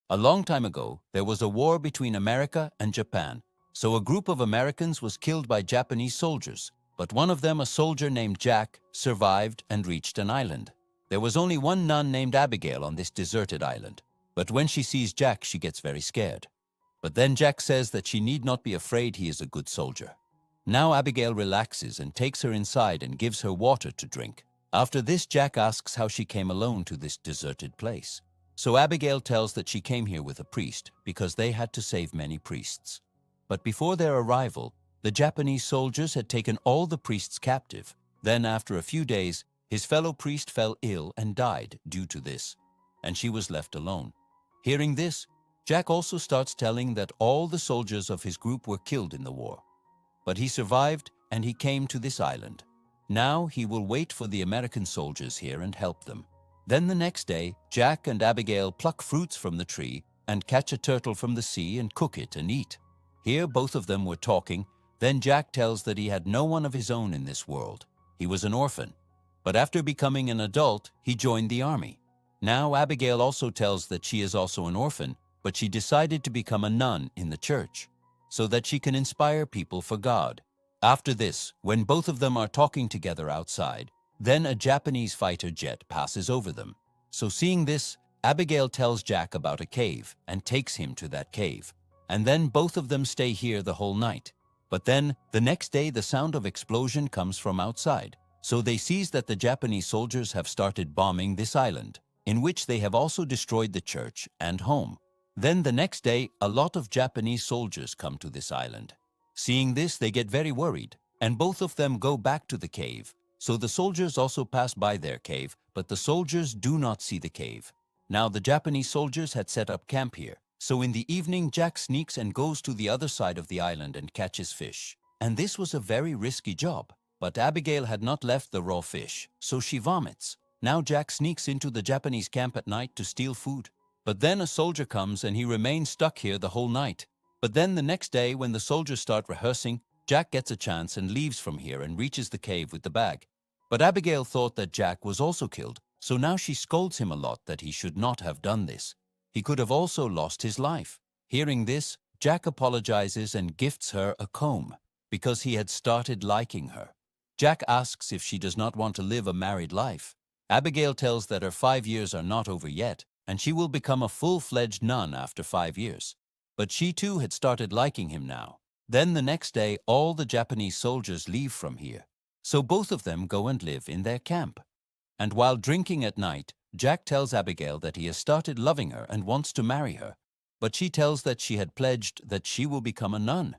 A long time ago, there was a war between America and Japan. So a group of Americans was killed by Japanese soldiers, but one of them, a soldier named Jack, survived and reached an island. There was only one nun named Abigail on this deserted island, but when she sees Jack, she gets very scared. But then Jack says that she need not be afraid, he is a good soldier. Now Abigail relaxes and takes her inside and gives her water to drink. After this, Jack asks how she came alone to this deserted place. So Abigail tells that she came here with a priest because they had to save many priests. But before their arrival, the Japanese soldiers had taken all the priests captive. Then after a few days, his fellow priest fell ill and died due to this, and she was left alone. Hearing this, Jack also starts telling that all the soldiers of his group were killed in the war. But he survived and he came to this island. Now he will wait for the American soldiers here and help them. Then the next day, Jack and Abigail pluck fruits from the tree and catch a turtle from the sea and cook it and eat. Here both of them were talking. Then Jack tells that he had no one of his own in this world. He was an orphan. But after becoming an adult, he joined the army. Now Abigail also tells that she is also an orphan, but she decided to become a nun in the church, so that she can inspire people for God. After this, when both of them are talking together outside, then a Japanese fighter jet passes over them. So seeing this, Abigail tells Jack about a cave and takes him to that cave. And then both of them stay here the whole night. But then, the next day, the sound of explosion comes from outside. So they sees that the Japanese soldiers have started bombing this island, in which they have also destroyed the church and home. Then the next day, a lot of Japanese soldiers come to this island. Seeing this, they get very worried, and both of them go back to the cave. So the soldiers also pass by their cave, but the soldiers do not see the cave. Now the Japanese soldiers had set up camp here. So in the evening, Jack sneaks and goes to the other side of the island and catches fish. And this was a very risky job. But Abigail had not left the raw fish, so she vomits. Now Jack sneaks into the Japanese camp at night to steal food. But then a soldier comes and he remains stuck here the whole night. But then the next day, when the soldiers start rehearsing, Jack gets a chance and leaves from here and reaches the cave with the bag. But Abigail thought that Jack was also killed, so now she scolds him a lot that he should not have done this. He could have also lost his life. Hearing this, Jack apologizes and gifts her a comb, because he had started liking her. Jack asks if she does not want to live a married life. Abigail tells that her 5 years are not over yet, and she will become a full-fledged nun after 5 years. But she too had started liking him now. Then the next day, all the Japanese soldiers leave from here. So both of them go and live in their camp. And while drinking at night, Jack tells Abigail that he has started loving her and wants to marry her. But she tells that she had pledged that she will become a nun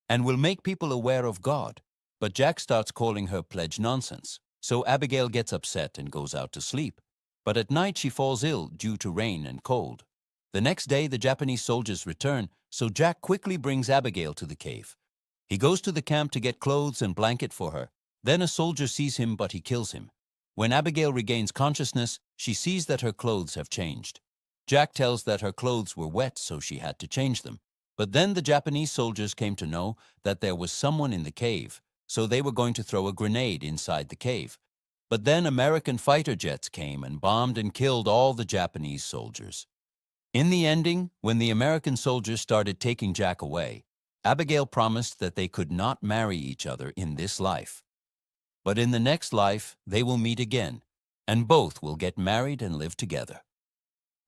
and will make people aware of God. But Jack starts calling her pledge nonsense. So Abigail gets upset and goes out to sleep. But at night she falls ill due to rain and cold. The next day the Japanese soldiers return, so Jack quickly brings Abigail to the cave. He goes to the camp to get clothes and blanket for her. Then a soldier sees him, but he kills him. When Abigail regains consciousness, she sees that her clothes have changed. Jack tells that her clothes were wet, so she had to change them. But then the Japanese soldiers came to know that there was someone in the cave, so they were going to throw a grenade inside the cave. But then American fighter jets came and bombed and killed all the Japanese soldiers. In the ending, when the American soldiers started taking Jack away, Abigail promised that they could not marry each other in this life. But in the next life, they will meet again, and both will get married and live together.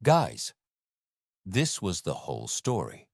Guys, this was the whole story.